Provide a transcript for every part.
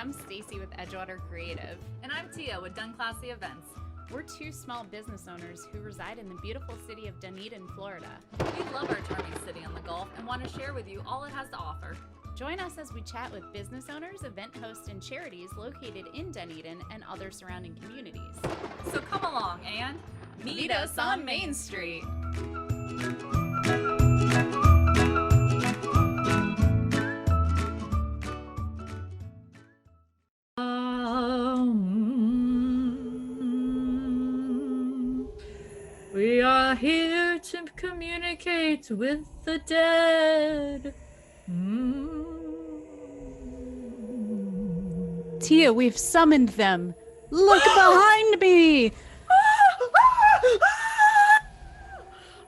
I'm Stacy with Edgewater Creative. And I'm Tia with Done Classy Events. We're two small business owners who reside in the beautiful city of Dunedin, Florida. We love our charming city on the Gulf and want to share with you all it has to offer. Join us as we chat with business owners, event hosts, and charities located in Dunedin and other surrounding communities. So come along and meet us on Main Street. We are here to communicate with the dead. Tia, we've summoned them. Look behind me!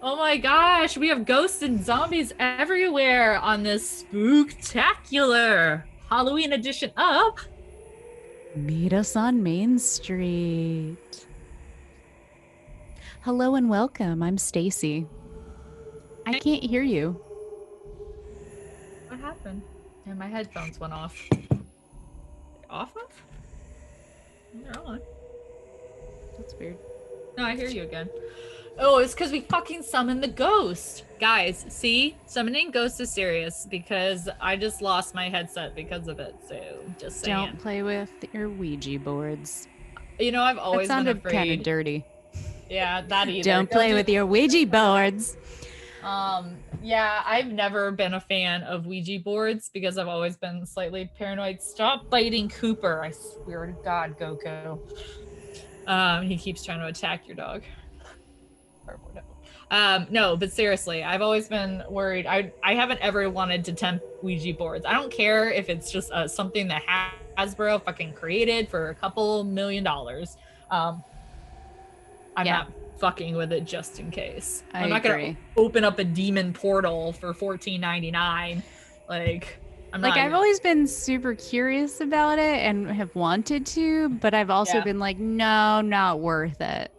Oh my gosh, we have ghosts and zombies everywhere on this spooktacular Halloween edition of Meet Us on Main Street. Hello and welcome. I'm Stacy. I can't hear you. What happened? And my headphones went off. Off? They're on. That's weird. No, I hear you again. Oh, it's because we fucking summoned the ghost. Guys, see? Summoning ghosts is serious because I just lost my headset because of it. So, just saying. Don't play with your Ouija boards. You know, I've always been afraid. That sounded kind of dirty. Yeah, that either. Don't play with your Ouija boards. Yeah, I've never been a fan of Ouija boards because I've always been slightly paranoid. Stop biting Cooper. I swear to God, Goku. He keeps trying to attack your dog. No, but seriously, I've always been worried. I haven't ever wanted to tempt Ouija boards. I don't care if it's just something that Hasbro fucking created for a couple $1 million. I'm not fucking with it just in case. I'm not gonna open up a demon portal for $14.99. Like, I've always been super curious about it and have wanted to, but I've also been like, no, not worth it.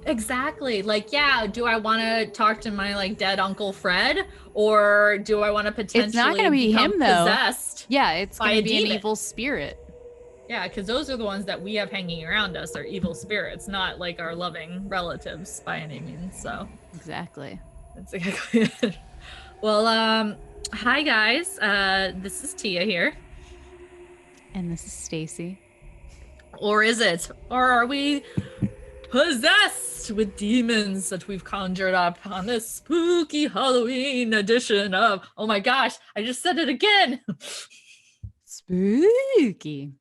Exactly. Like, do I want to talk to my dead Uncle Fred, or do I want to potentially? It's not going to be him though. Possessed. Yeah, it's going to be demon. An evil spirit. Yeah, because those are the ones that we have hanging around us are evil spirits, not like our loving relatives by any means. So exactly. That's exactly it. Well, hi guys. This is Tia here. And this is Stacy. Or is it? Or are we possessed with demons that we've conjured up on this spooky Halloween edition of, oh my gosh, I just said it again. Spooky.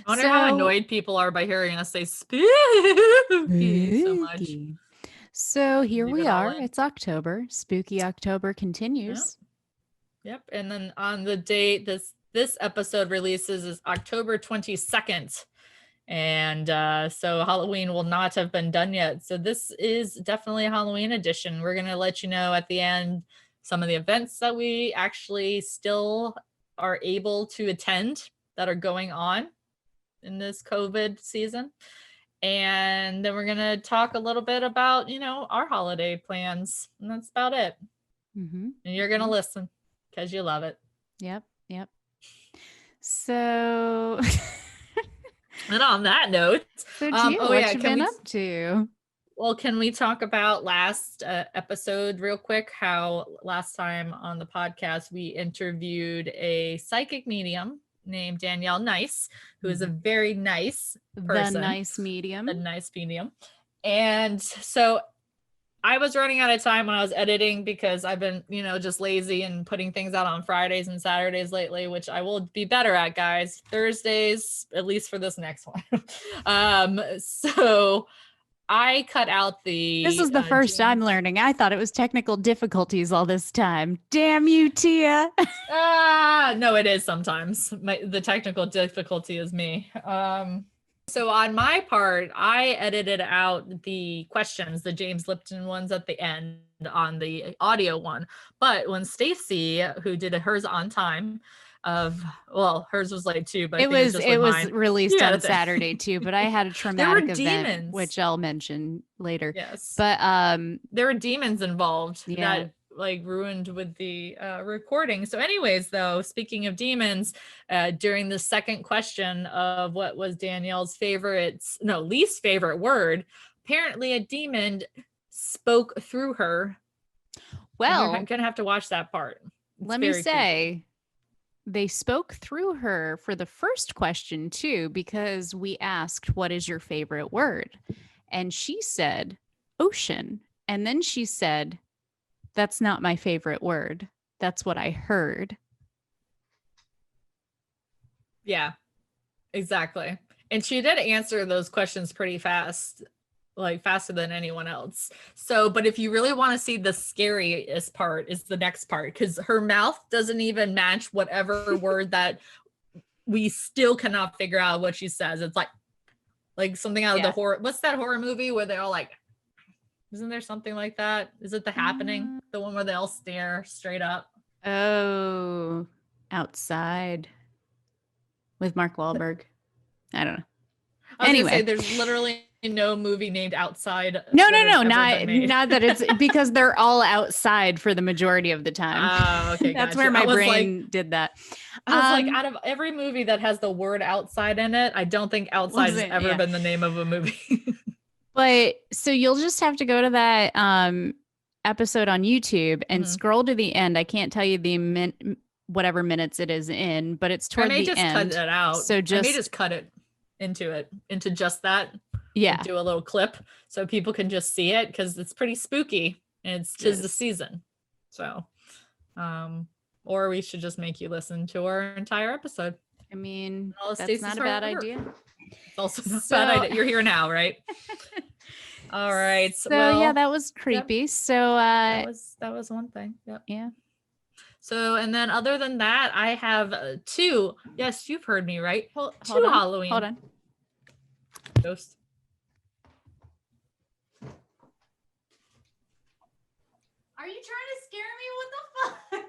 I wonder how annoyed people are by hearing us say spooky so much. So here we are. It's October. Spooky October continues. Yep. And then on the date this episode releases is October 22nd. And so Halloween will not have been done yet. So this is definitely a Halloween edition. We're going to let you know at the end some of the events that we actually still are able to attend that are going on in this COVID season. And then we're going to talk a little bit about, our holiday plans. And that's about it. Mm-hmm. And you're going to listen because you love it. Yep. So... And on that note, so Tia, what you been up to? Well, can we talk about last episode real quick? How last time on the podcast, we interviewed a psychic medium named Danielle Nice, who is a very nice person. The nice medium. And so I was running out of time when I was editing because I've been, just lazy and putting things out on Fridays and Saturdays lately, which I will be better at, guys. Thursdays, at least for this next one. So I cut out This is the first I'm learning. I thought it was technical difficulties all this time. Damn you, Tia. No, it is sometimes. The technical difficulty is me. So on my part, I edited out the questions, the James Lipton ones at the end on the audio one. But when Stacy, who did hers on time, hers was late too, but it was released on Saturday too. But I had a traumatic event, which I'll mention later. Yes, but there were demons involved that like ruined with the recording. So anyways, though, speaking of demons, during the second question of what was Danielle's least favorite word, apparently a demon spoke through her. Well, and you're gonna have to watch that part. Let me say, they spoke through her for the first question too, because we asked, what is your favorite word? And she said, ocean. And then she said, that's not my favorite word. That's what I heard. Yeah, exactly. And she did answer those questions pretty fast, like faster than anyone else. So, but if you really want to see the scariest part is the next part, because her mouth doesn't even match whatever word that we still cannot figure out what she says. It's like something out of the horror. What's that horror movie where they're all like, isn't there something like that? Is it The Happening? The one where they all stare straight up? Oh, Outside with Mark Wahlberg. I don't know. Anyway, there's literally no movie named Outside. No, not that it's because they're all outside for the majority of the time. Oh, okay. That's where my brain did that. I was like, out of every movie that has the word outside in it, I don't think Outside has ever been the name of a movie. But so you'll just have to go to that episode on YouTube and scroll to the end. I can't tell you the whatever minutes it is in, but it's toward the end. I may just cut it out. So I may just cut it into just that. Yeah. Do a little clip so people can just see it, because it's pretty spooky and it's 'tis the season. So, or we should just make you listen to our entire episode. I mean, that's not a bad idea. It's also not a bad idea. You're here now, right? All right. So yeah, that was creepy. Yep. So that was one thing. Yep. Yeah. So, and then other than that, I have two. Yes, you've heard me, right? Two on. Halloween. Hold on. Ghost. Are you trying to scare me? What the fuck?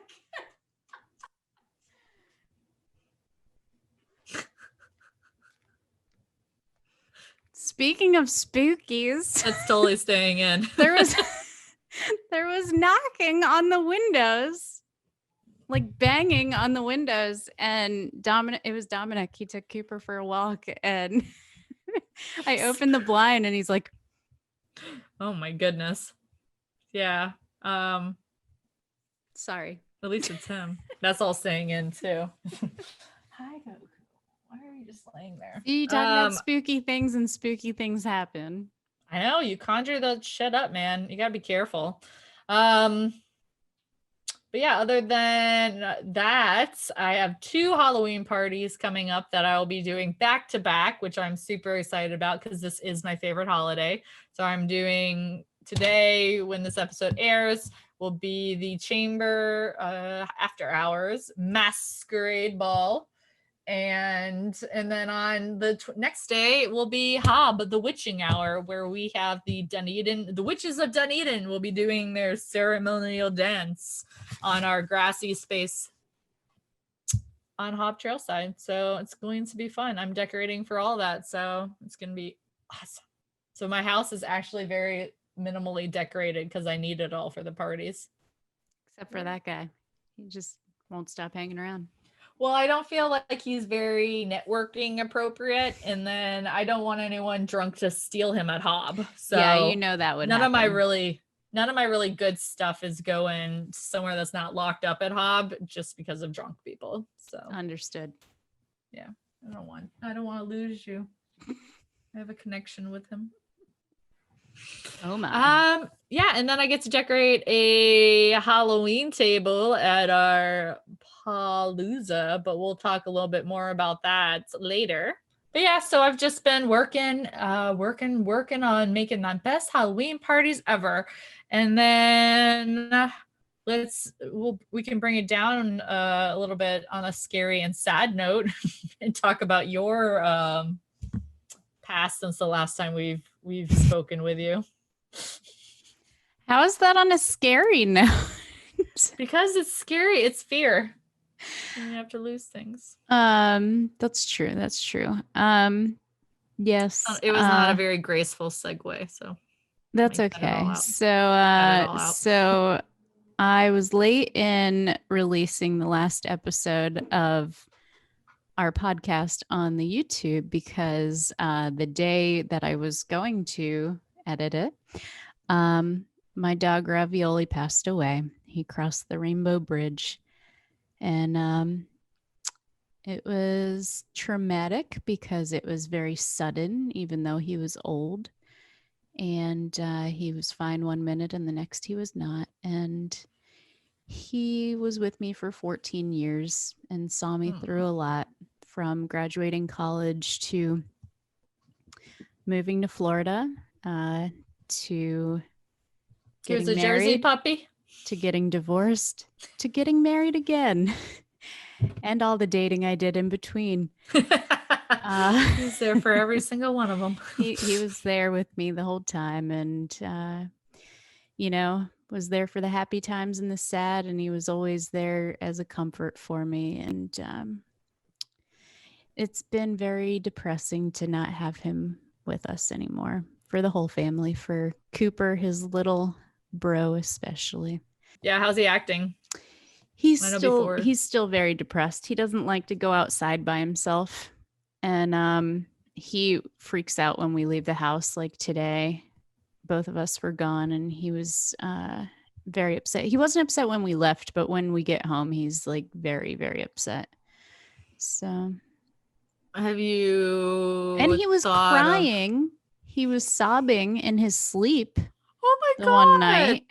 Speaking of spookies, that's totally staying in. there was knocking on the windows, like banging on the windows, and it was Dominic. He took Cooper for a walk, and I opened the blind, and he's like, "Oh my goodness, yeah." Sorry. At least it's him. That's all staying in too. Hi, Goku. Why are you just laying there? You talk about spooky things, and spooky things happen. I know, you conjure that shit up, man. You gotta be careful. But yeah, other than that, I have 2 Halloween parties coming up that I will be doing back to back, which I'm super excited about because this is my favorite holiday. So I'm doing today, when this episode airs, will be the Chamber After Hours Masquerade Ball. And then on the next day will be Hob, the Witching Hour, where we have the Witches of Dunedin will be doing their ceremonial dance on our grassy space on Hob Trailside. So it's going to be fun. I'm decorating for all that, so it's going to be awesome. So my house is actually very minimally decorated because I need it all for the parties. Except for that guy. He just won't stop hanging around. Well, I don't feel like he's very networking appropriate, and then I don't want anyone drunk to steal him at Hob. So yeah, that would happen. None of my really good stuff is going somewhere that's not locked up at Hob just because of drunk people. So understood. Yeah, I don't want to lose you. I have a connection with him. Oh my. Yeah, and then I get to decorate a Halloween table at our Palooza, but we'll talk a little bit more about that later. But yeah, so I've just been working on making the best Halloween parties ever. And then we can bring it down a little bit on a scary and sad note and talk about your past since the last time we've spoken with you. How is that on a scary note? Because it's scary. It's fear. And you have to lose things. That's true. Yes. It was not a very graceful segue, so that's okay. So I was late in releasing the last episode of our podcast on the YouTube because the day that I was going to edit it, my dog Ravioli passed away. He crossed the Rainbow Bridge, and it was traumatic because it was very sudden, even though he was old. And he was fine one minute and the next he was not. And he was with me for 14 years and saw me through a lot, from graduating college to moving to Florida, to He was getting a Jersey married, puppy. to getting divorced, to getting married again, and all the dating I did in between. He was there for every single one of them. He was there with me the whole time, and was there for the happy times and the sad, and he was always there as a comfort for me. And it's been very depressing to not have him with us anymore, for the whole family, for Cooper, his little bro especially. Yeah, how's he acting? He's still very depressed. He doesn't like to go outside by himself, and he freaks out when we leave the house. Like today, both of us were gone, and he was very upset. He wasn't upset when we left, but when we get home, he's like very, very upset. So have you? And he was crying. He was sobbing in his sleep. Oh my God. One night.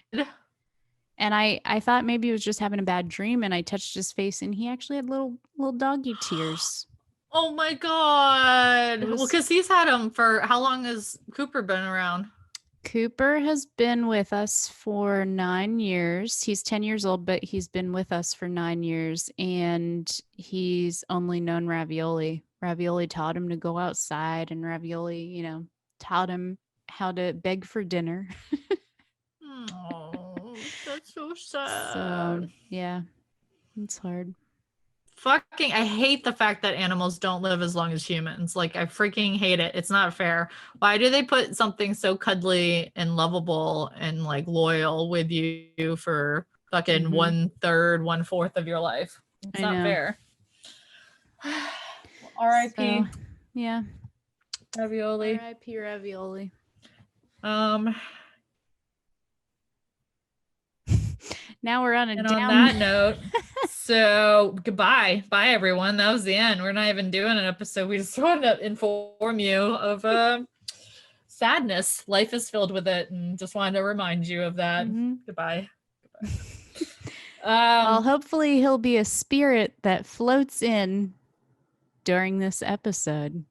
And I thought maybe he was just having a bad dream, and I touched his face, and he actually had little doggy tears. Oh my God. Well, because he's had him for, how long has Cooper been around? Cooper has been with us for 9 years. He's 10 years old, but he's been with us for 9 years, and he's only known Ravioli. Ravioli taught him to go outside, and Ravioli, taught him how to beg for dinner. Oh, that's so sad. So, yeah, it's hard. Fucking, I hate the fact that animals don't live as long as humans. Like, I freaking hate it. It's not fair. Why do they put something so cuddly and lovable and like loyal with you for fucking 1/3, 1/4 of your life? It's not fair. R.I.P. So, yeah. Ravioli. R.I.P. Ravioli. Now we're on a and down. On that note, so goodbye. Bye, everyone. That was the end. We're not even doing an episode. We just wanted to inform you of sadness. Life is filled with it, and just wanted to remind you of that. Goodbye. Well, hopefully he'll be a spirit that floats in during this episode.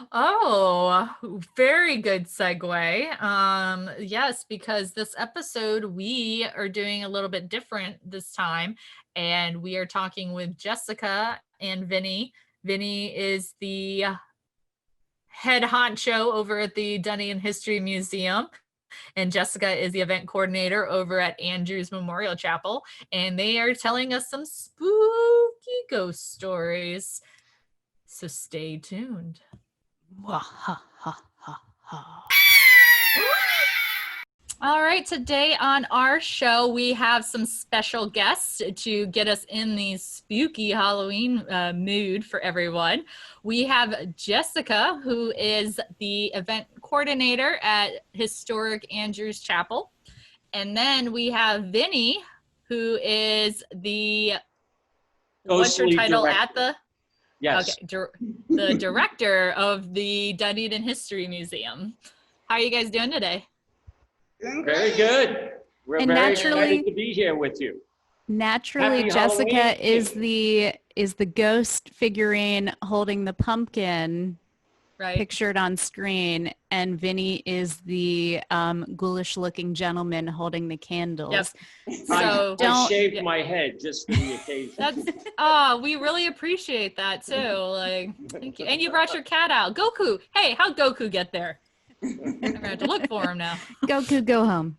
Oh, very good segue. Yes, because this episode we are doing a little bit different this time, and we are talking with Jessica and Vinnie. Vinnie is the head honcho over at the Dunedin History Museum, and Jessica is the event coordinator over at Andrews Memorial Chapel, and they are telling us some spooky ghost stories. So stay tuned. All right, today on our show, we have some special guests to get us in the spooky Halloween mood for everyone. We have Jessica, who is the event coordinator at Historic Andrews Chapel. And then we have Vinnie, who is the, what's her title director. at the? Yes. Okay, the director of the Dunedin History Museum. How are you guys doing today? Very good. We're very excited to be here with you. Naturally, Happy Jessica Halloween. is the ghost figurine holding the pumpkin, right, pictured on screen, and Vinnie is the ghoulish-looking gentleman holding the candles. Yep. So I shaved my head just for the occasion. We really appreciate that too. Like, thank you. And you brought your cat out, Goku. Hey, how'd Goku get there? I'm gonna have to look for him now. Goku, go home.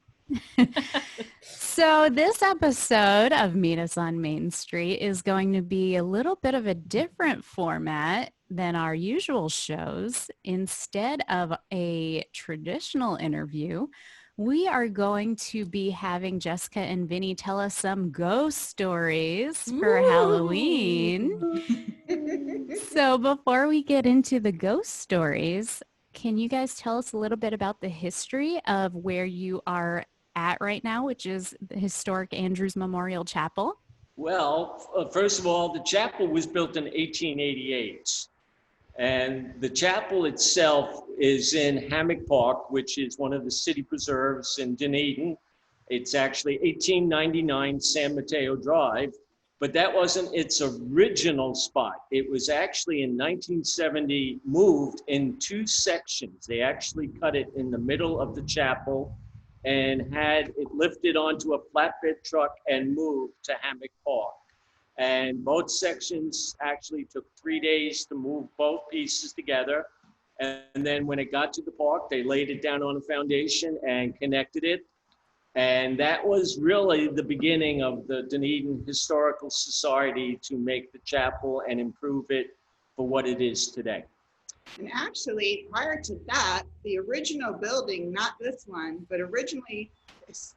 So this episode of Meet Us on Main Street is going to be a little bit of a different format than our usual shows. Instead of a traditional interview, we are going to be having Jessica and Vinnie tell us some ghost stories for Halloween. So before we get into the ghost stories, can you guys tell us a little bit about the history of where you are at right now, which is the historic Andrews Memorial Chapel? Well, first of all, the chapel was built in 1888. And the chapel itself is in Hammock Park, which is one of the city preserves in Dunedin. It's actually 1899 San Mateo Drive, but that wasn't its original spot. It was actually in 1970 moved in 2 sections. They actually cut it in the middle of the chapel and had it lifted onto a flatbed truck and moved to Hammock Park. And both sections actually took 3 days to move both pieces together. And then when it got to the park, they laid it down on a foundation and connected it. And that was really the beginning of the Dunedin Historical Society to make the chapel and improve it for what it is today. And actually, prior to that, the original building, not this one, but originally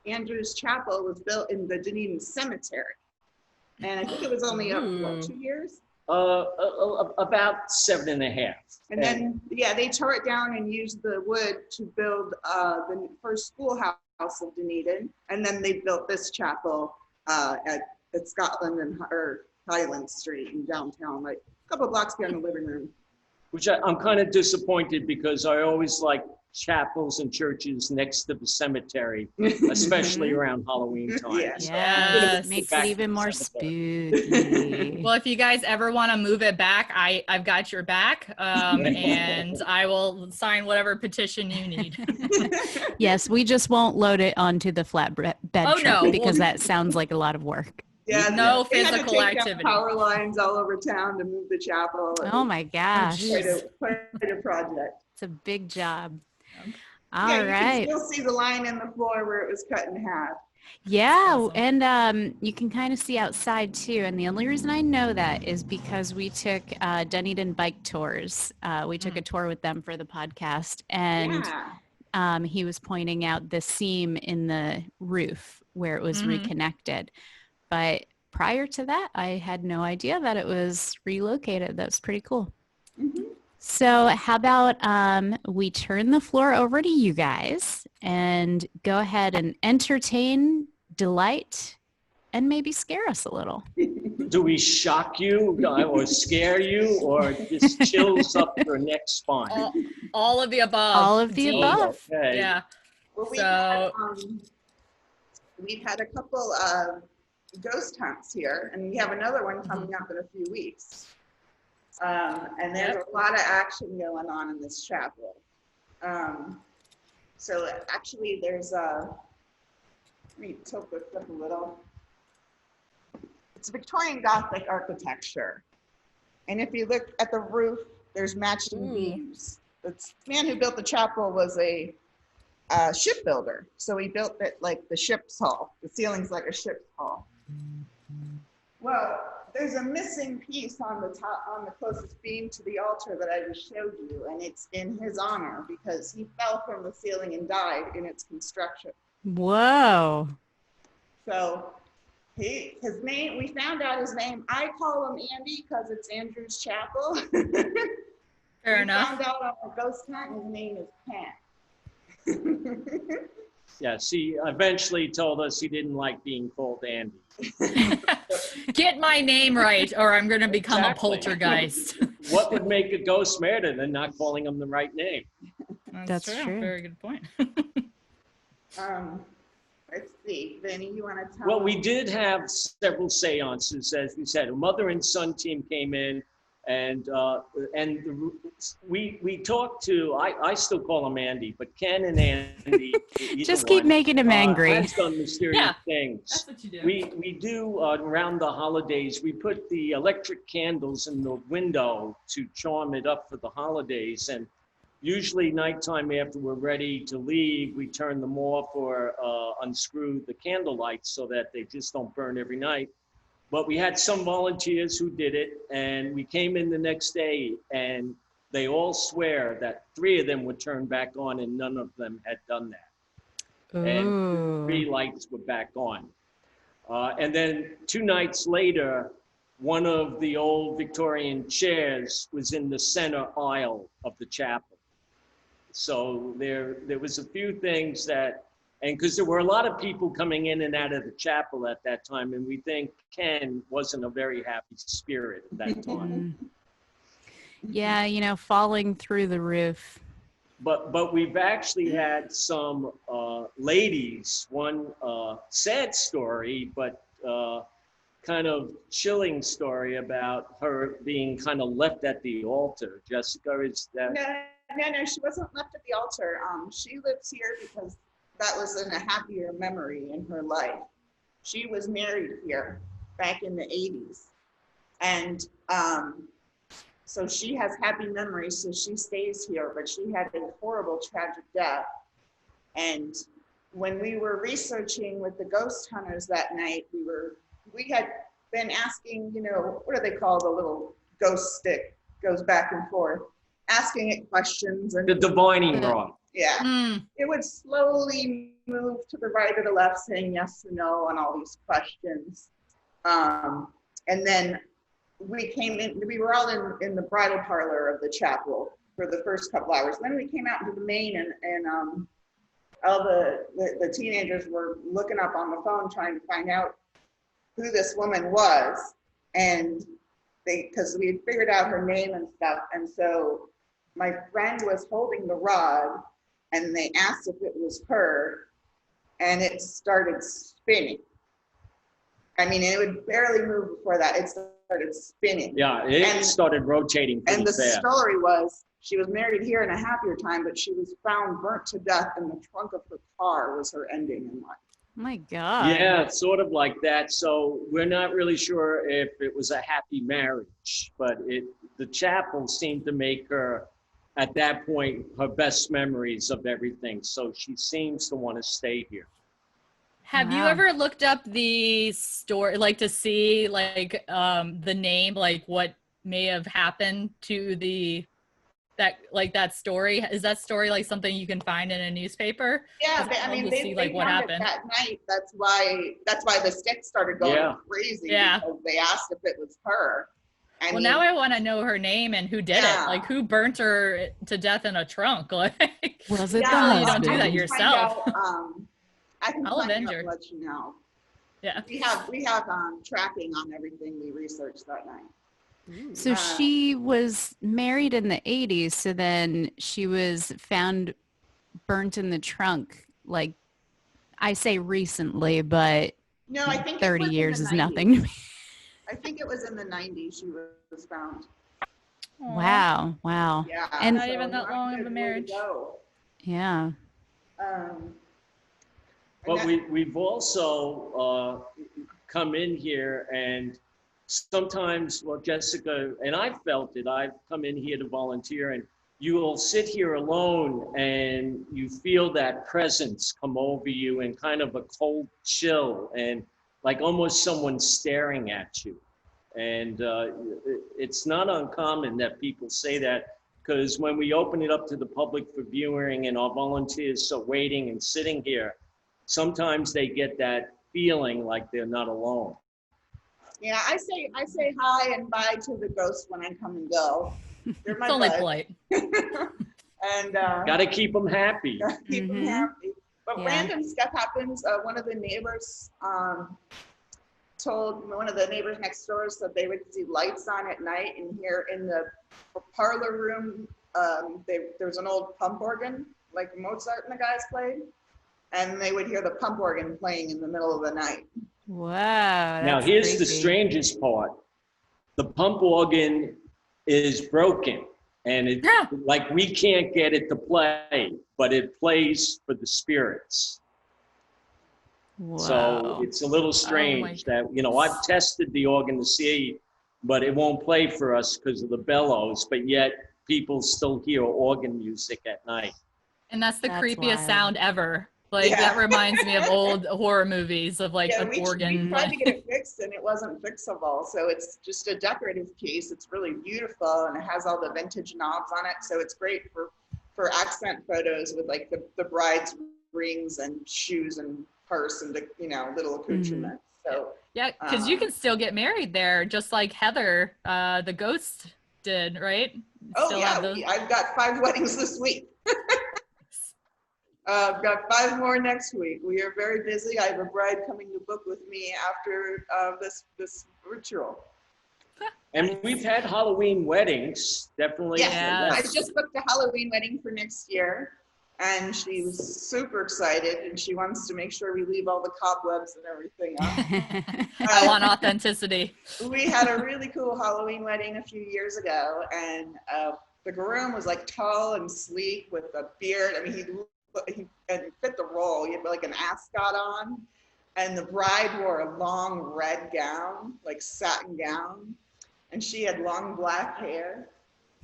Andrews Chapel was built in the Dunedin Cemetery. And I think it was only up, what, 2 years? About 7.5. And then, yeah, they tore it down and used the wood to build the first schoolhouse of Dunedin. And then they built this chapel at Scotland and Highland Street in downtown, like a couple blocks beyond the living room. Which I'm kind of disappointed because I always like chapels and churches next to the cemetery, especially around Halloween time. Yes. Makes it even more spooky. Well, if you guys ever want to move it back, I've got your back, and I will sign whatever petition you need. Yes, we just won't load it onto the flatbed truck because that sounds like a lot of work. Yeah, no they had to physical take down activity. Power lines all over town to move the chapel. Oh my gosh. Quite a project. It's a big job. Yeah, All you right. can still see the line in the floor where it was cut in half. Yeah, Awesome. and you can kind of see outside too. And the only reason I know that is because we took Dunedin bike tours. We took a tour with them for the podcast, and he was pointing out the seam in the roof where it was reconnected. But prior to that, I had no idea that it was relocated. That's pretty cool. So how about we turn the floor over to you guys and go ahead and entertain, delight, and maybe scare us a little. Do we shock you or scare you or just chills up your neck spine? All of the above. All of the above. Okay. Yeah. Well, we've had a couple of ghost hunts here, and we have another one coming up in a few weeks. And there's a lot of action going on in this chapel. So actually there's let me tilt this up a little. It's Victorian Gothic architecture. And if you look at the roof, there's matching beams. The man who built the chapel was a shipbuilder. So he built it like the ship's hull. The ceiling's like a ship's hull. Well, there's a missing piece on the top, on the closest beam to the altar that I just showed you, and it's in his honor because he fell from the ceiling and died in its construction. Whoa. So his name, we found out his name. I call him Andy because it's Andrew's Chapel. Fair enough. We found out on a ghost hunt his name is Pan. Yes, he eventually told us he didn't like being called Andy. Get my name right, or I'm going to become Exactly. a poltergeist. What would make a ghost madder than not calling him the right name? That's true. Very good point. Let's see, Vinnie, you want to tell Well, us? we did have several seances, as we said. A mother and son team came in, and we talked to, I still call him Andy, but Ken and Andy. Just keep making him angry. Have done mysterious things. That's what you do. We do around the holidays, we put the electric candles in the window to charm it up for the holidays. And usually nighttime after we're ready to leave, we turn them off or unscrew the candle lights so that they just don't burn every night. But we had some volunteers who did it, and we came in the next day and they all swear that 3 of them would turn back on and none of them had done that. and 3 lights were back on. And then 2 nights later, one of the old Victorian chairs was in the center aisle of the chapel. So there was a few things that, and because there were a lot of people coming in and out of the chapel at that time, and we think Ken wasn't a very happy spirit at that time. Yeah, you know, falling through the roof. But we've actually had some ladies, one sad story, but kind of chilling story about her being kind of left at the altar. Jessica, is that? No, she wasn't left at the altar. She lives here because that was in a happier memory in her life. She was married here back in the 80s. And so she has happy memories, so she stays here, but she had a horrible, tragic death. And when we were researching with the ghost hunters that night, we had been asking, you know, what do they call the little ghost stick, goes back and forth, asking it questions. And The divining rod. yeah, it would slowly move to the right or the left, saying yes or no on all these questions. And then we came in, we were all in the bridal parlor of the chapel for the first couple hours. Then we came out into the main, and all the teenagers were looking up on the phone trying to find out who this woman was. And because we had figured out her name and stuff. And so my friend was holding the rod, and they asked if it was her, and it started spinning. I mean, it would barely move before that. It started spinning. Yeah, it started rotating pretty And the fast. story was, she was married here in a happier time, but she was found burnt to death in the trunk of her car was her ending in life. Oh my God. Yeah, sort of like that. So we're not really sure if it was a happy marriage, but the chapel seemed to make her, at that point, her best memories of everything. So she seems to want to stay here. Have you ever looked up the story, like to see like the name, like what may have happened to that story? Is that story like something you can find in a newspaper? Yeah, I mean, they like what found it happened that night. That's why the stick started going crazy. Yeah. Because they asked if it was her. Well, now I want to know her name and who did it. Like who burnt her to death in a trunk? Like, was it the you don't husband? do that yourself. I can I'll find avenge out her. and let you know. Yeah. We have tracking on everything we researched that night. So she was married in the 80s, so then she was found burnt in the trunk. Like, I say recently, but No, I think 30 years is nothing to me. I think it was in the 90s she was found. Wow. Yeah. And not even that long of a marriage. Yeah. But we've also come in here, and sometimes, well, Jessica, and I've felt it, I've come in here to volunteer, and you will sit here alone and you feel that presence come over you, and kind of a cold chill, and like almost someone staring at you. And it's not uncommon that people say that, because when we open it up to the public for viewing and our volunteers are waiting and sitting here, sometimes they get that feeling like they're not alone. Yeah, I say hi and bye to the ghosts when I come and go. They're my It's only bud. polite. And Got to keep them happy. keep them happy. But Yeah. random stuff happens. One of the neighbors told one of the neighbors next door said they would see lights on at night, and here in the parlor room, there's an old pump organ like Mozart and the guys played, and they would hear the pump organ playing in the middle of the night. Wow. Now, that's here's the crazy. strangest part. The pump organ is broken, and it like we can't get it to play, but it plays for the spirits. Wow. So it's a little strange that, you know, I've tested the organ to see, but it won't play for us because of the bellows, but yet people still hear organ music at night. And that's the That's creepiest wild. sound ever. Like Yeah. that reminds me of old horror movies of like Yeah, an we organ. tried to get it fixed and it wasn't fixable. So it's just a decorative piece. It's really beautiful and it has all the vintage knobs on it. So it's great for accent photos with like the bride's rings and shoes and purse and, you know, little accoutrements. So yeah, because you can still get married there, just like Heather, the ghost did, right? Oh Still yeah, have those- I've got 5 weddings this week. I've got 5 more next week. We are very busy. I have a bride coming to book with me after this ritual. And we've had Halloween weddings, definitely. Yes. I Yes. just booked a Halloween wedding for next year, and she was super excited, and she wants to make sure we leave all the cobwebs and everything up. I want authenticity. We had a really cool Halloween wedding a few years ago, and the groom was like tall and sleek with a beard. I mean, he fit the role. He had like an ascot on, and the bride wore a long red gown, like satin gown, and she had long black hair.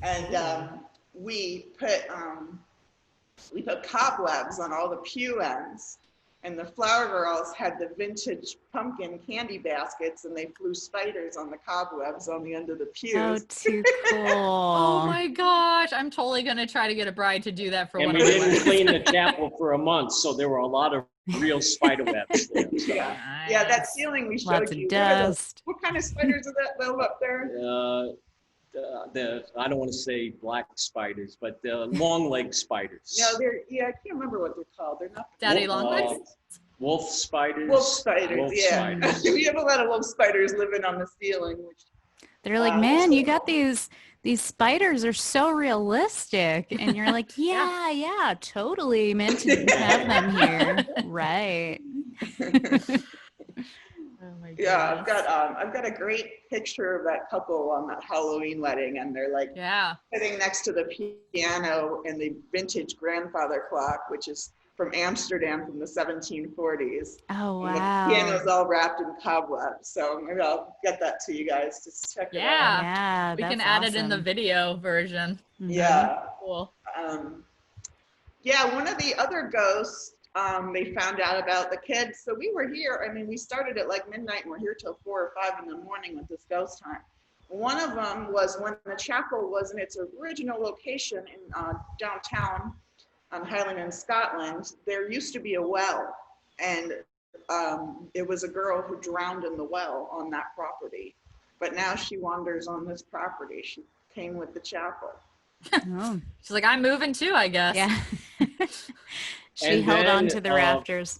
And we put cobwebs on all the pew ends. And the flower girls had the vintage pumpkin candy baskets, and they flew spiders on the cobwebs on the end of the pews. Oh, too cool. Oh my gosh, I'm totally gonna try to get a bride to do that for And one we of my didn't weddings. clean the chapel for a month, so there were a lot of real spider webs there. So, Yeah, that ceiling we showed Lots you. of What are those? dust. What kind of spiders are that though up there? I don't want to say black spiders, but long leg spiders. No, I can't remember what they're called. They're not Daddy Wolf- longlegs? Wolf spiders. wolf spiders. Wolf Yeah, spiders. we have a lot of wolf spiders living on the ceiling. Which, They're like, man, you got these spiders are so realistic. And you're like, yeah, totally meant to have them here. Right. Oh my yeah, goodness. I've got a great picture of that couple on that Halloween wedding, and they're like Yeah. sitting next to the piano and the vintage grandfather clock, which is from Amsterdam from the 1740s. Oh, And wow. the piano's all wrapped in cobwebs. So maybe I'll get that to you guys to check it out. Yeah. Yeah, We can that's add it in the awesome. video version. Mhm. Yeah. Cool. Yeah, one of the other ghosts, they found out about the kids. So we were here. I mean, we started at like midnight and we're here till 4 or 5 in the morning with this ghost hunt. One of them was when the chapel was in its original location in downtown Highland in Scotland. There used to be a well, and it was a girl who drowned in the well on that property. But now she wanders on this property. She came with the chapel. Oh, She's like, I'm moving too, I guess. yeah. She And held on then, to the rafters.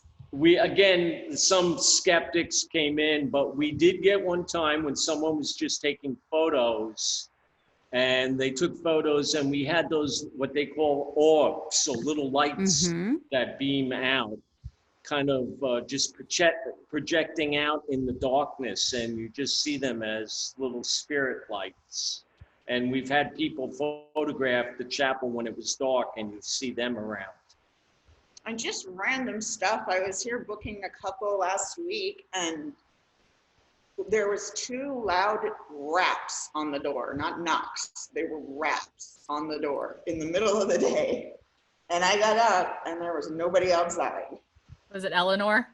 Some skeptics came in, but we did get one time when someone was just taking photos, and they took photos, and we had those, what they call orbs, so little lights that beam out, kind of just projecting out in the darkness, and you just see them as little spirit lights. And we've had people photograph the chapel when it was dark, and you see them around. And just random stuff. I was here booking a couple last week, and there was 2 loud raps on the door, not knocks. They were raps on the door in the middle of the day. And I got up, and there was nobody outside. Was it Eleanor?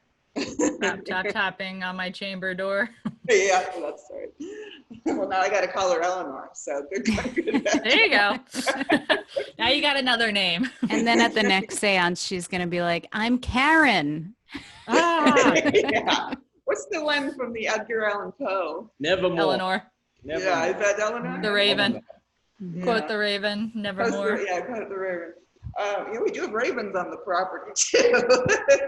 Tapping on my chamber door. Yeah, that's right. Well, now I got to call her Eleanor. So good. There you go. Now you got another name. And then at the next seance, she's going to be like, I'm Karen. Ah, Yeah. What's the one from the Edgar Allan Poe? Nevermore. Eleanor, Nevermore. Yeah, is that Eleanor? the Raven. Mhm. Quote the Raven, nevermore. Yeah, quote the Raven. Yeah, we do have ravens on the property too.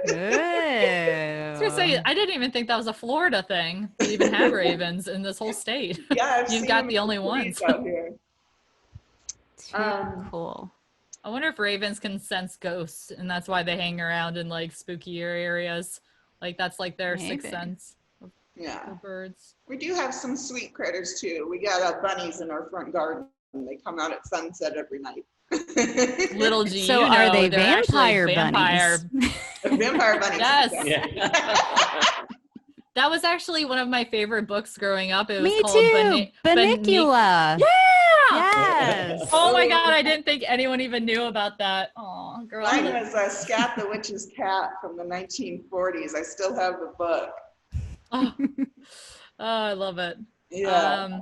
I was gonna say, I didn't even think that was a Florida thing. We even have ravens in this whole state. Yeah, I've You've seen got them the in only trees ones. out here. Too cool. I wonder if ravens can sense ghosts, and that's why they hang around in like spookier areas. Like that's like their sixth Maybe. sense Yeah, of birds. we do have some sweet critters too. We got bunnies in our front garden. They come out at sunset every night. Little do So you know, are they they're actually vampire vampire. bunnies? Vampire bunnies. Yes. Yeah. That was actually one of my favorite books growing up. It was Me called too. Bunnicula. Yeah. Yes. Oh my God, I didn't think anyone even knew about that. Oh, girl. Mine was Scat the Witch's Cat from the 1940s. I still have the book. Oh, I love it. Yeah.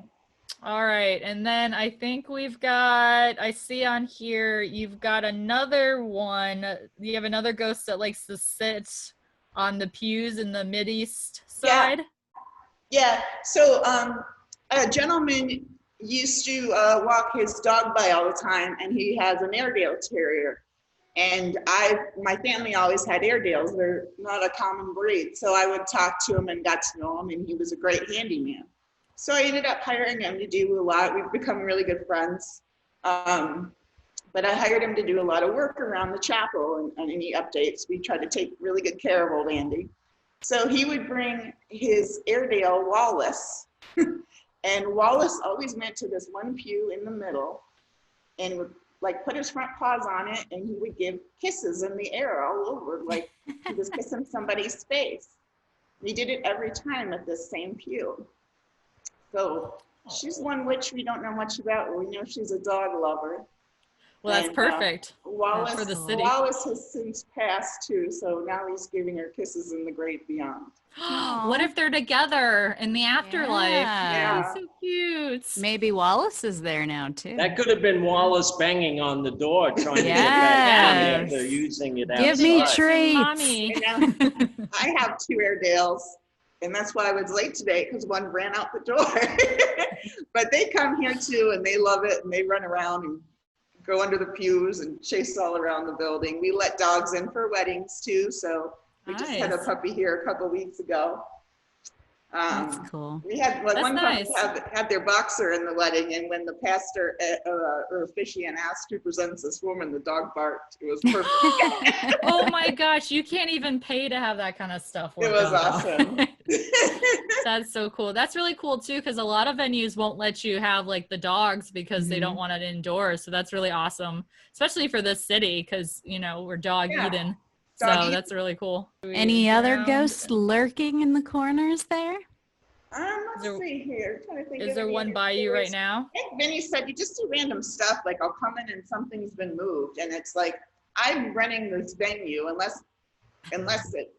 All right. And then I think I see on here, you've got another one. You have another ghost that likes to sit on the pews in the Mideast side. Yeah. So a gentleman used to walk his dog by all the time, and he has an Airedale Terrier. And my family always had Airedales. They're not a common breed. So I would talk to him and got to know him, and he was a great handyman. So I ended up hiring him to do a lot. We've become really good friends. But I hired him to do a lot of work around the chapel and any updates. We tried to take really good care of old Andy. So he would bring his Airedale, Wallace, and Wallace always went to this one pew in the middle and would like put his front paws on it, and he would give kisses in the air all over, like he was kissing somebody's face. He did it every time at this same pew. So she's one witch we don't know much about, but we know she's a dog lover. Well, that's perfect. Wallace, for the city. Wallace has since passed too, so now he's giving her kisses in the great beyond. What if they're together in the afterlife? Yeah. So cute. Maybe Wallace is there now too. That could have been Wallace banging on the door trying to get back in there. They're using it outside. Give me treats. Mommy. I have 2 Airedales, and that's why I was late today, because one ran out the door. But they come here too, and they love it, and they run around and go under the pews and chase all around the building. We let dogs in for weddings too, so we just had a puppy here a couple weeks ago. That's cool. We had one couple had their boxer in the wedding, and when the pastor or officiant asked who presents this woman, the dog barked. It was perfect. Oh my gosh, you can't even pay to have that kind of stuff. It was awesome. That's so cool. That's really cool too, because a lot of venues won't let you have like the dogs because they don't want it indoors. So that's really awesome, especially for this city, because we're dog eating. So that's really cool. Any other ghosts lurking in the corners there? Let's see here. I'm trying to think. Is there one by you right now? I think Vinnie said you just do random stuff. Like I'll come in and something's been moved, and it's like I'm running this venue. Unless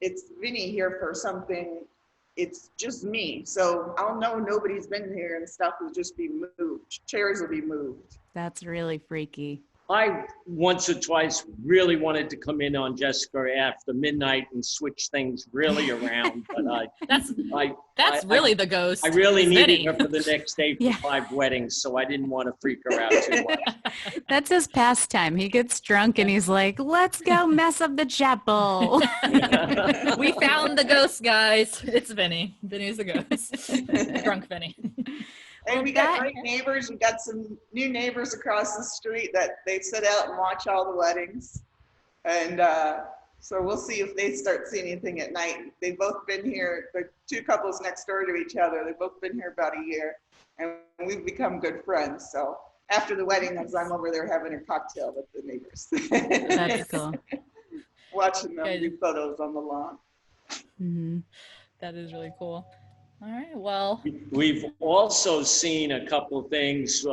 it's Vinnie here for something, it's just me. So I'll know nobody's been here, and stuff will just be moved. Chairs will be moved. That's really freaky. I once or twice really wanted to come in on Jessica after midnight and switch things really around, but that's really the ghost. I really needed Vinnie. her for the next day for 5 weddings, so I didn't want to freak her out too much. That's his pastime. He gets drunk and he's like, let's go mess up the chapel. We found the ghost, guys. It's Vinnie. Vinnie's the ghost. Drunk Vinnie. And we got great neighbors. We got some new neighbors across the street that they sit out and watch all the weddings. And so we'll see if they start seeing anything at night. They've both been here. The 2 couples next door to each other. They've both been here about a year, and we've become good friends. So after the wedding, as I'm over there having a cocktail with the neighbors. That's cool. Watching them do photos on the lawn. Mm-hmm. That is really cool. All right, well. We've also seen a couple of things.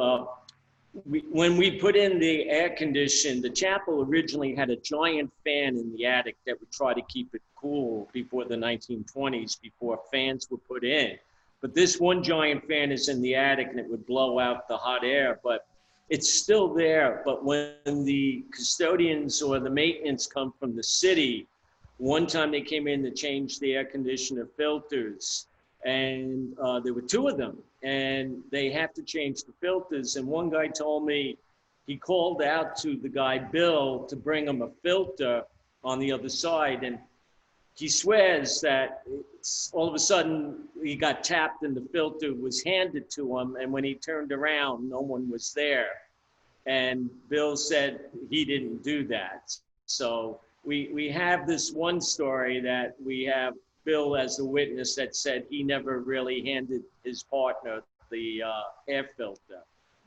When we put in the air condition, the chapel originally had a giant fan in the attic that would try to keep it cool before the 1920s, before fans were put in. But this one giant fan is in the attic and it would blow out the hot air, but it's still there. But when the custodians or the maintenance come from the city, one time they came in to change the air conditioner filters, and there were 2 of them, and they have to change the filters. And one guy told me he called out to the guy, Bill, to bring him a filter on the other side. And he swears that all of a sudden he got tapped and the filter was handed to him. And when he turned around, no one was there. And Bill said he didn't do that. So we have this one story that we have Bill as the witness that said he never really handed his partner the air filter.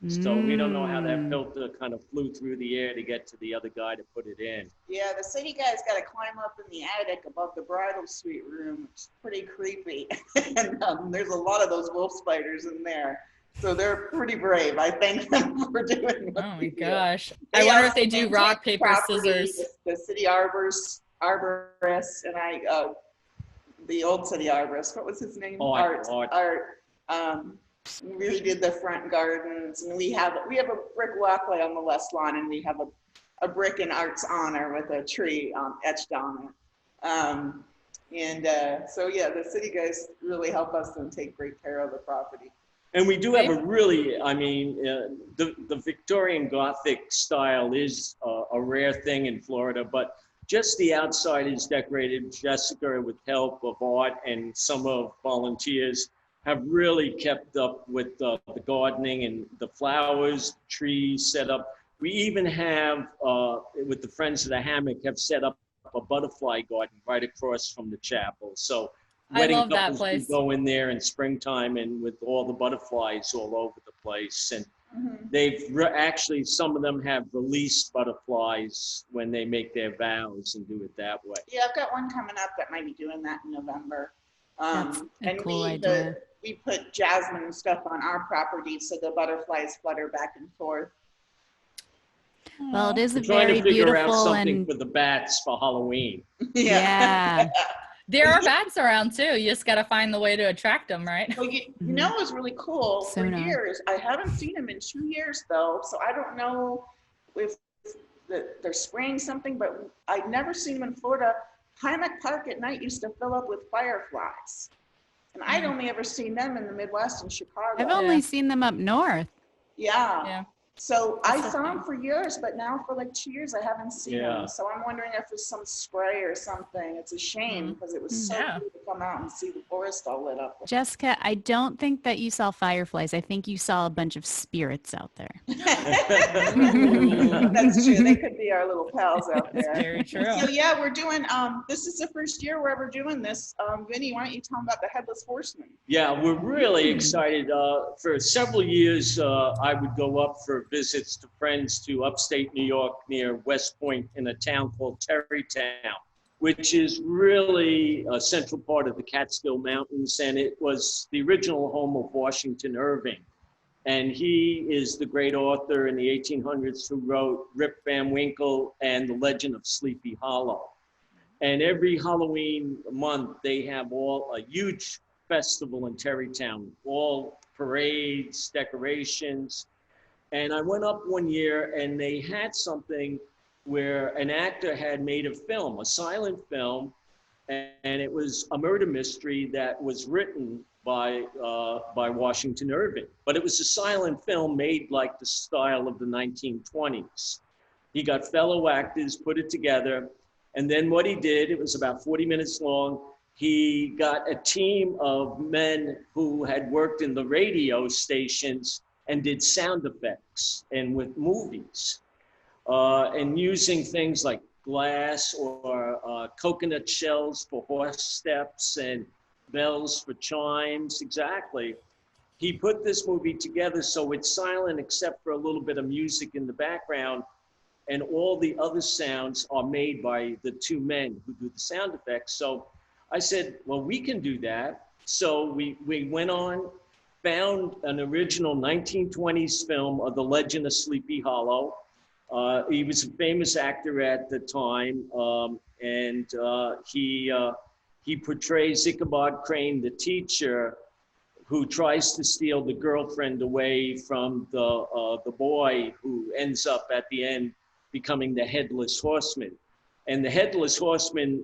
So we don't know how that filter kind of flew through the air to get to the other guy to put it in. Yeah, the city guy's got to climb up in the attic above the bridal suite room. It's pretty creepy. And there's a lot of those wolf spiders in there. So they're pretty brave. I thank them for doing what Oh my they do. gosh. I wonder if they do rock, paper, scissors. The city arborists, and the old city arborist, what was his name? Art. We redid the front gardens, and we have a brick walkway on the west lawn, and we have a brick in Art's honor with a tree etched on it. So yeah, the city guys really help us and take great care of the property. And we do have a really, I mean, the Victorian Gothic style is a rare thing in Florida, but just the outside is decorated. Jessica, with help of Art and some of volunteers, have really kept up with the gardening and the flowers, trees set up. We even have, with the Friends of the Hammock, have set up a butterfly garden right across from the chapel. So I love that place. Go in there in springtime and with all the butterflies all over the place. And they've actually, some of them have released butterflies when they make their vows and do it that way. Yeah, I've got one coming up that might be doing that in November. That's a and cool idea. We put jasmine and stuff on our property so the butterflies flutter back and forth. Well, it is a We're trying very to figure out beautiful something and for the bats for Halloween. yeah. There are bats around too. You just got to find the way to attract them, right? Well, you know what's really cool for Sonar. years. I haven't seen them in 2 years though, so I don't know if they're spraying something, but I've never seen them in Florida. Hynek Park at night used to fill up with fireflies. And I'd only ever seen them in the Midwest in Chicago. I've only seen them up north. Yeah. So I That's saw okay. them for years, but now for like 2 years, I haven't seen Yeah. them. So I'm wondering if it's some spray or something. It's a shame because it was so Yeah. cool to come out and see the forest all lit up. Jessica, I don't think that you saw fireflies. I think you saw a bunch of spirits out there. That's true. They could be our little pals out That's there. very true. So yeah, we're doing, this is the first year we're ever doing this. Vinnie, why don't you tell them about the Headless Horseman? Yeah, we're really excited. For several years, I would go up for visits to friends to upstate New York near West Point in a town called Terrytown, which is really a central part of the Catskill Mountains. And it was the original home of Washington Irving. And he is the great author in the 1800s who wrote Rip Van Winkle and The Legend of Sleepy Hollow. And every Halloween month, they have a huge festival in Terrytown, all parades, decorations. And I went up one year and they had something where an actor had made a film, a silent film, and it was a murder mystery that was written by Washington Irving. But it was a silent film made like the style of the 1920s. He got fellow actors, put it together, and then what he did, it was about 40 minutes long, he got a team of men who had worked in the radio stations and did sound effects and with movies and using things like glass or coconut shells for horse steps and bells for chimes. Exactly. He put this movie together so it's silent except for a little bit of music in the background, and all the other sounds are made by the two men who do the sound effects. So I said, well, we can do that. So we went on, found an original 1920s film of The Legend of Sleepy Hollow. He was a famous actor at the time, and he portrays Ichabod Crane, the teacher, who tries to steal the girlfriend away from the boy who ends up at the end becoming the Headless Horseman. And the Headless Horseman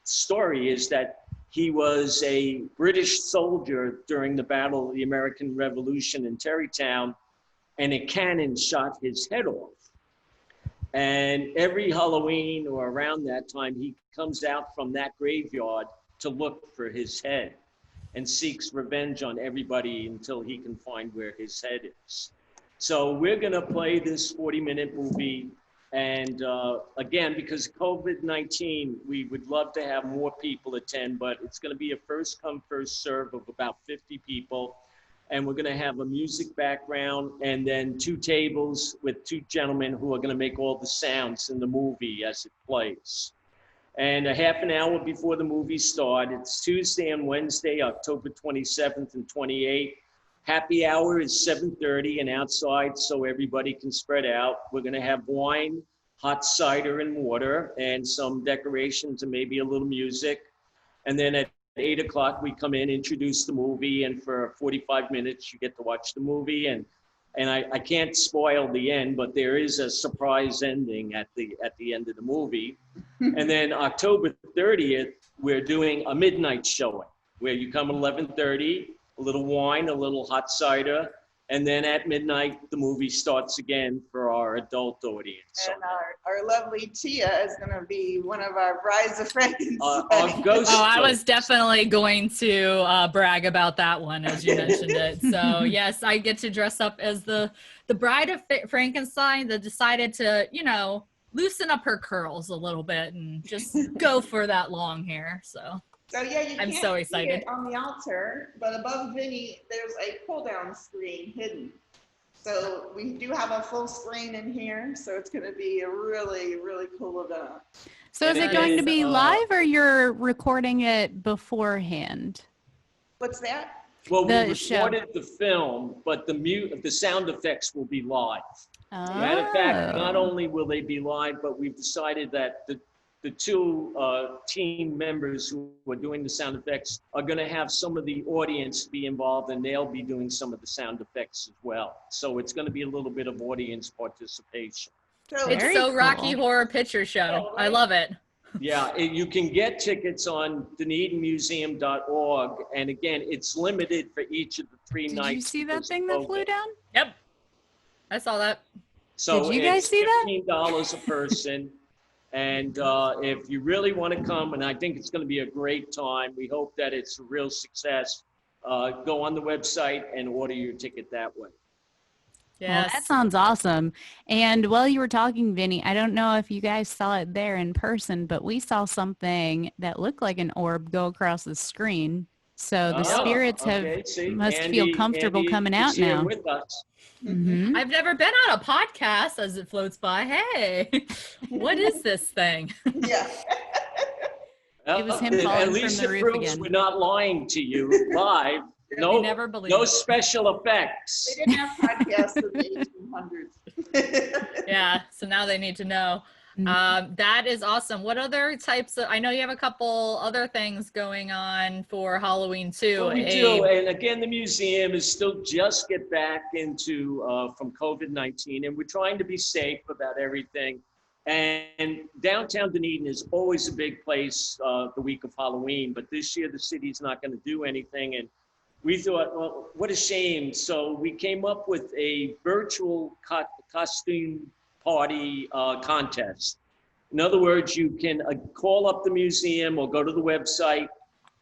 story is that he was a British soldier during the Battle of the American Revolution in Terrytown, and a cannon shot his head off. And every Halloween or around that time, he comes out from that graveyard to look for his head and seeks revenge on everybody until he can find where his head is. So we're gonna play this 40-minute movie. And again, because COVID-19, we would love to have more people attend, but it's gonna be a first come, first serve of about 50 people. And we're gonna have a music background and then 2 tables with 2 gentlemen who are gonna make all the sounds in the movie as it plays. And a half an hour before the movie starts, it's Tuesday and Wednesday, October 27th and 28th. Happy hour is 7:30 and outside so everybody can spread out. We're gonna have wine, hot cider and water and some decorations and maybe a little music. And then at 8 o'clock, we come in, introduce the movie, and for 45 minutes, you get to watch the movie. And I can't spoil the end, but there is a surprise ending at the end of the movie. And then October 30th, we're doing a midnight showing where you come at 11:30, a little wine, a little hot cider, and then at midnight, the movie starts again for our adult audience. And our lovely Tia is going to be one of our brides of Frankenstein. Our ghost. Oh, I was definitely going to brag about that one as you mentioned it. So yes, I get to dress up as the bride of Frankenstein that decided to, you know, loosen up her curls a little bit and just go for that long hair. So yeah, you I'm can't so see excited. it on the altar, but above Vinnie, there's a pull-down screen hidden. So we do have a full screen in here, so it's going to be a really, really cool event. So is it going to be live or you're recording it beforehand? What's that? Well, The we show. recorded the film, but the sound effects will be live. Matter of fact, not only will they be live, but we've decided that the two team members who are doing the sound effects are going to have some of the audience be involved, and they'll be doing some of the sound effects as well. So it's going to be a little bit of audience participation. So It's Very so cool. Rocky Horror Picture Show. I love it. Yeah, you can get tickets on DunedinMuseum.org, and again, it's limited for each of the 3 nights. Did you see that because thing of that COVID. flew down? Yep. I saw that. So Did you guys it's see that? $15 a person. And if you really want to come, and I think it's going to be a great time, we hope that it's a real success, go on the website and order your ticket that way. Well, Yes. that sounds awesome. And while you were talking, Vinny, I don't know if you guys saw it there in person, but we saw something that looked like an orb go across the screen. So the spirits must feel comfortable Andy coming is out here now. with us. Mhm. I've never been on a podcast as it floats by. Hey, what is this thing? yeah. It was him At falling least from the it roof proves again. we're not lying to you live. You never believe No it. special effects. They didn't have podcasts in the 1800s. Yeah, so now they need to know. That is awesome. What other types of, I know you have a couple other things going on for Halloween too. Well, we do, and again, the museum is still just get back into from COVID-19, and we're trying to be safe about everything. And downtown Dunedin is always a big place the week of Halloween, but this year the city's not going to do anything, and we thought, well, what a shame. So we came up with a virtual costume party contest. In other words, you can call up the museum or go to the website.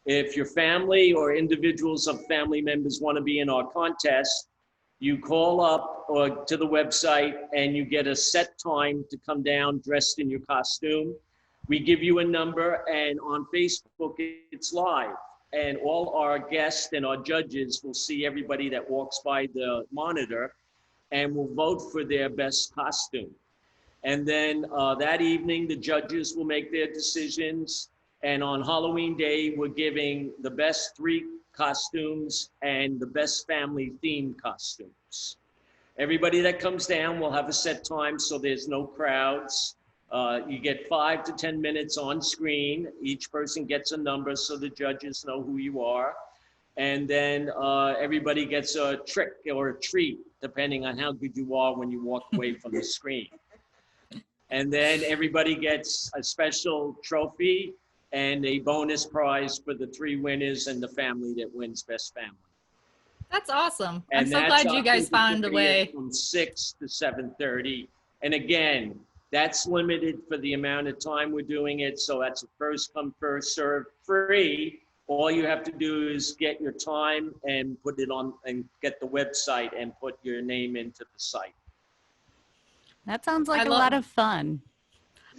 If your family or individuals of family members want to be in our contest, you call up or to the website and you get a set time to come down dressed in your costume. We give you a number, and on Facebook, it's live. And all our guests and our judges will see everybody that walks by the monitor and will vote for their best costume. And then that evening, the judges will make their decisions. And on Halloween Day, we're giving the best 3 costumes and the best family themed costumes. Everybody that comes down will have a set time, so there's no crowds. You get 5 to 10 minutes on screen. Each person gets a number so the judges know who you are. And then everybody gets a trick or a treat, depending on how good you are when you walk away from the screen. And then everybody gets a special trophy and a bonus prize for the 3 winners and the family that wins Best Family. That's awesome. And I'm so that's glad you guys October found a 30th way. From 6 to 7:30. And again, that's limited for the amount of time we're doing it. So that's a first come, first serve, free. All you have to do is get your time and put it on and get the website and put your name into the site. That sounds like I a love- lot of fun.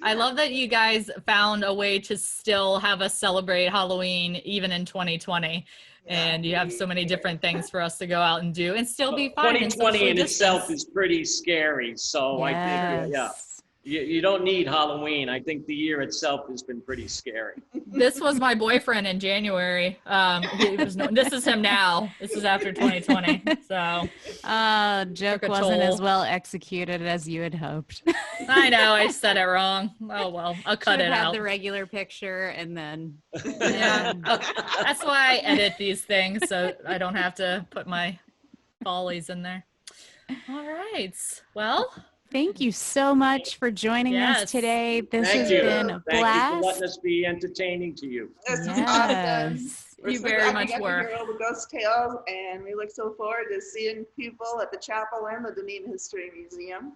I love that you guys found a way to still have us celebrate Halloween even in 2020. And you have so many different things for us to go out and do and still be fine. and 2020 socially in itself distance. is pretty scary. So I think, yeah. Yes. You don't need Halloween. I think the year itself has been pretty scary. This was my boyfriend in January. This is him now. This is after 2020. So joke Took a wasn't as toll. well executed as you had hoped. I know I said it wrong. Oh well, I'll cut Should it have had out. the regular picture and then Yeah, that's why I edit these things so I don't have to put my follies in there. All right. Well, thank you so much for joining Yes. us today. This Thank has you. been a Thank you for letting blast. us be entertaining to you. This is awesome. Yes. We're You so very glad much we got to were. hear all the ghost tales, and we look so forward to seeing people at the chapel and the Dunedin History Museum.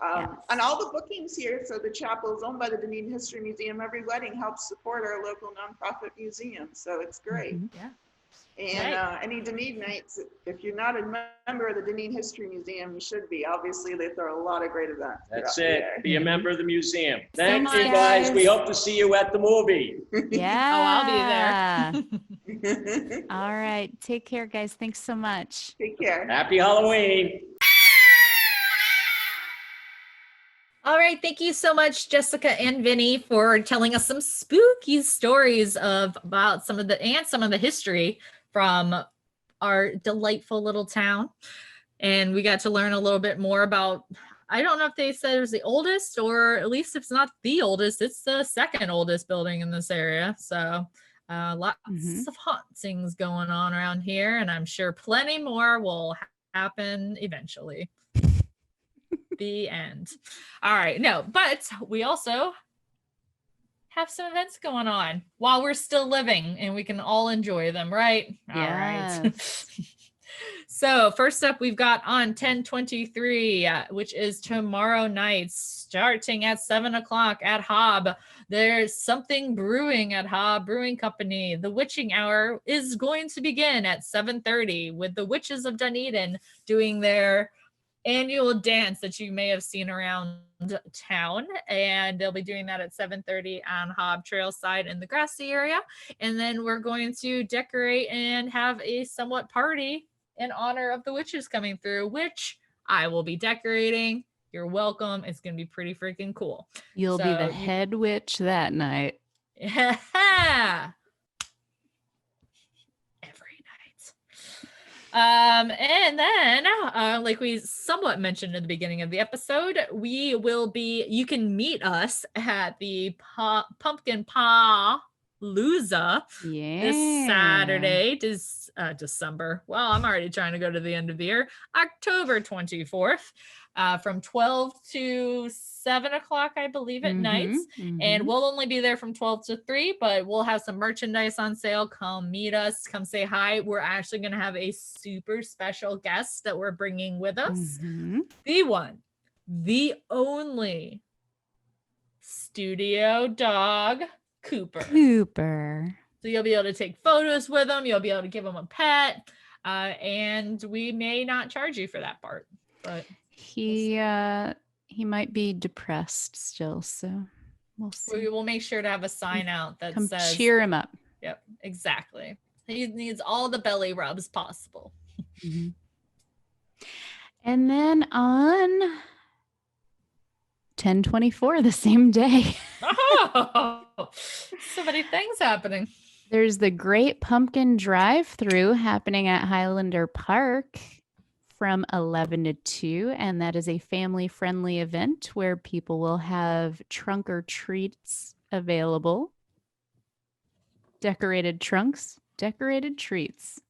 Yes. And all the bookings here, so the chapel is owned by the Dunedin History Museum. Every wedding helps support our local nonprofit museum, so it's great. Mhm. yeah. And any Dunedinites, if you're not a member of the Dunedin History Museum, you should be. Obviously, they throw a lot of great events. That's throughout the it. year. Be a member of the museum. Thanks, Thank you, guys. We guys. hope to see you at the movie. Yeah. Oh, I'll be there. All right. Take care, guys. Thanks so much. Take care. Happy Halloween. All right, thank you so much, Jessica and Vinnie, for telling us some spooky stories about some of the history from our delightful little town. And we got to learn a little bit more about, I don't know if they said it was the oldest, or at least if it's not the oldest, it's the second oldest building in this area. So lots of hauntings going on around here, and I'm sure plenty more will happen eventually. The end. All right. No, but we also have some events going on while we're still living, and we can all enjoy them, right? All right. Yes. So first up, we've got on 10/23, which is tomorrow night, starting at 7:00 at Hob. There's something brewing at Hob Brewing Company. The Witching Hour is going to begin at 7:30 with the Witches of Dunedin doing their annual dance that you may have seen around town, and they'll be doing that at 7:30 on Hob Trailside in the grassy area. And then we're going to decorate and have a somewhat party in honor of the witches coming through, which I will be decorating. You're welcome. It's going to be pretty freaking cool. You'll be So the you- head witch that night. Yeah. Every night. And then, like we somewhat mentioned at the beginning of the episode, you can meet us at the Pumpkin Palooza this Saturday, December. Well, I'm already trying to go to the end of the year. October 24th, from 12 to 7 o'clock, I believe, at nights. And we'll only be there from 12 to 3, but we'll have some merchandise on sale. Come meet us. Come say hi. We're actually going to have a super special guest that we're bringing with us. The one, the only studio dog, Cooper. So you'll be able to take photos with him. You'll be able to give him a pet. And we may not charge you for that part. But He might be depressed still, so we'll see. we will make sure to have a sign out that Come says, cheer him up. Yep, exactly. He needs all the belly rubs possible. And then on 10/24, the same day, Oh, so many things happening. there's the Great Pumpkin Drive-Through happening at Highlander Park from 11 to 2, and that is a family-friendly event where people will have trunk or treats available. Decorated trunks, decorated treats.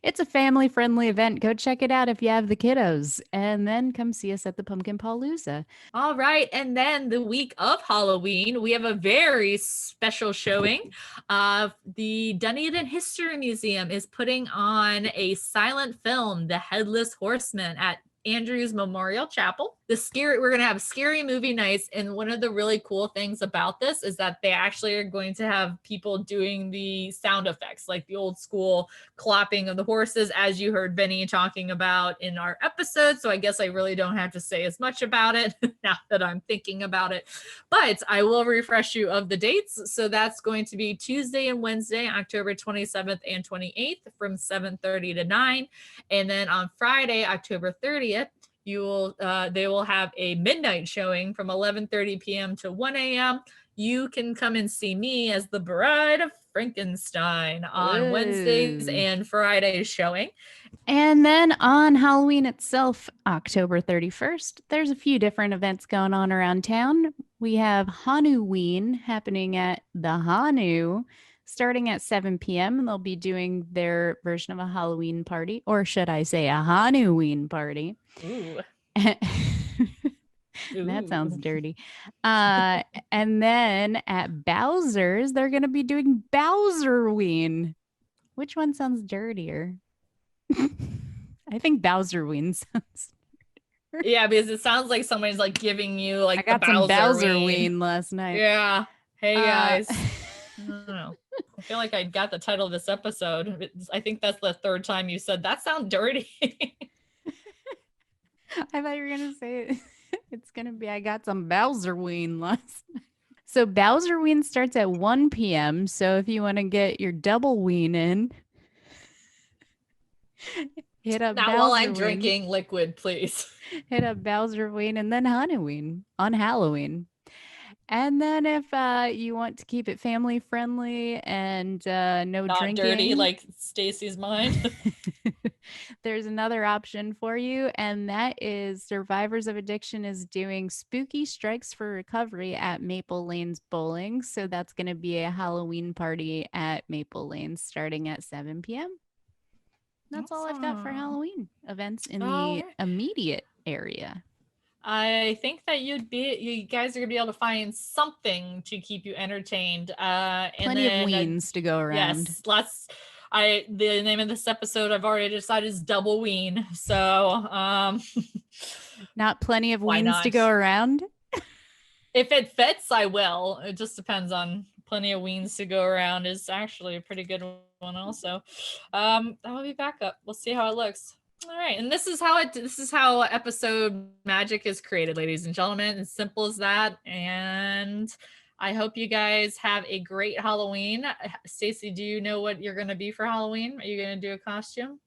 It's a family-friendly event. Go check it out if you have the kiddos, and then come see us at the Pumpkin Palooza. All right. And then the week of Halloween, we have a very special showing. The Dunedin History Museum is putting on a silent film, The Headless Horseman, at Andrews Memorial Chapel. We're going to have scary movie nights. And one of the really cool things about this is that they actually are going to have people doing the sound effects, like the old school clapping of the horses, as you heard Vinnie talking about in our episode. So I guess I really don't have to say as much about it now that I'm thinking about it, but I will refresh you of the dates. So that's going to be Tuesday and Wednesday, October 27th and 28th from 7:30 to 9. And then on Friday, October 30th, they will have a midnight showing from 11:30 p.m. to 1 a.m. You can come and see me as the Bride of Frankenstein on Wednesdays Ooh. and Fridays showing. And then on Halloween itself, October 31st, there's a few different events going on around town. We have Halloween happening at the Hanu starting at 7 p.m. and they'll be doing their version of a Halloween party, or should I say a Halloween party. Ooh. That sounds Ooh. dirty. And then at Bowser's, they're going to be doing Bowserween. Which one sounds dirtier? I think Bowserween sounds. Yeah, because it sounds like somebody's like giving you like I got some Bowserween. Bowserween last night. Yeah. Hey guys. I don't know. I feel like I got the title of this episode. I think that's the third time you said that sounds dirty. I thought you were gonna say it's gonna be I got some Bowserween last night. So Bowserween starts at 1 p.m. So if you want to get your double ween in, hit up Not while I'm Bowserween. drinking liquid, please. Hit up Bowserween and then Halloween on Halloween. And then if you want to keep it family friendly and no Not drinking, dirty like Stacy's mind. there's another option for you, and that is Survivors of Addiction is doing Spooky Strikes for Recovery at Maple Lanes Bowling. So that's going to be a Halloween party at Maple Lanes starting at 7 p.m. That's all I've got for Awesome. Halloween events in All the right. immediate area. I think that you guys are gonna be able to find something to keep you entertained. Plenty of weens to go around. Yes, the name of this episode I've already decided is Double Ween. So Not plenty of Why weens to not? go around. if it fits, I will. It just depends on plenty of weens to go around is actually a pretty good one also. That'll be backup. We'll see how it looks. All right, and this is how episode magic is created, ladies and gentlemen. As simple as that. And I hope you guys have a great Halloween. Stacy, do you know what you're going to be for Halloween? Are you going to do a costume?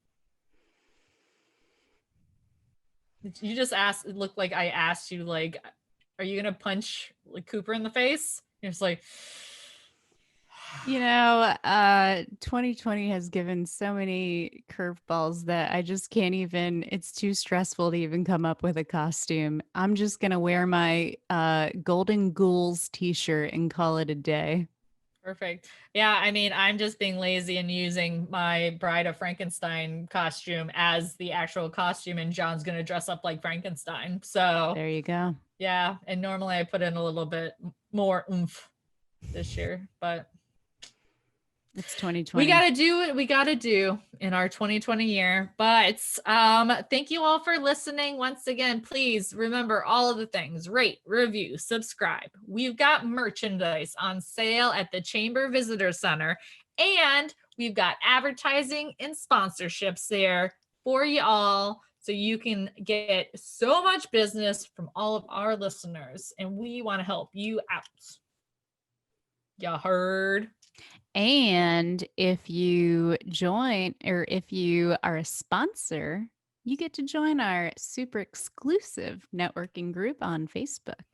You just asked. It looked like I asked you, like, are you going to punch like Cooper in the face? You're just like, You know, 2020 has given so many curveballs that I just can't even, it's too stressful to even come up with a costume. I'm just going to wear my Golden Ghouls t-shirt and call it a day. perfect. Yeah, I mean, I'm just being lazy and using my Bride of Frankenstein costume as the actual costume, and John's going to dress up like Frankenstein. So There you go. yeah, and normally I put in a little bit more oomph this year, but It's 2020. we got to do what we got to do in our 2020 year. But thank you all for listening. Once again, please remember all of the things: rate, review, subscribe. We've got merchandise on sale at the Chamber Visitor Center, and we've got advertising and sponsorships there for you all, so you can get so much business from all of our listeners, and we want to help you out. You heard? And if you join, or if you are a sponsor, you get to join our super exclusive networking group on Facebook.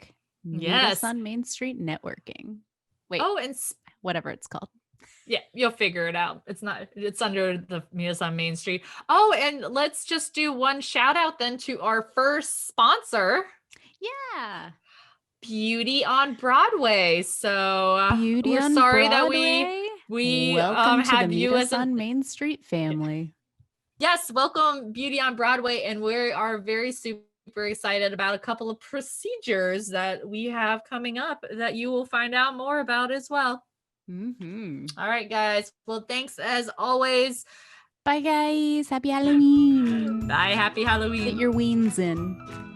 Meet us Yes. on Main Street Networking. Wait, Oh, and whatever it's called. yeah, you'll figure it out. It's under the Meet on Main Street. Oh, and let's just do one shout out then to our first sponsor, Yeah. Beauty on Broadway. So Beauty we're on sorry Broadway. that we Welcome to the have Meet you Us as an on Main Street family. yes, welcome Beauty on Broadway, and we are very super excited about a couple of procedures that we have coming up that you will find out more about as well. Mm-hmm. All right, guys. Well, thanks as always. Bye, guys. Happy Halloween. Bye. Happy Halloween. Get your weens in.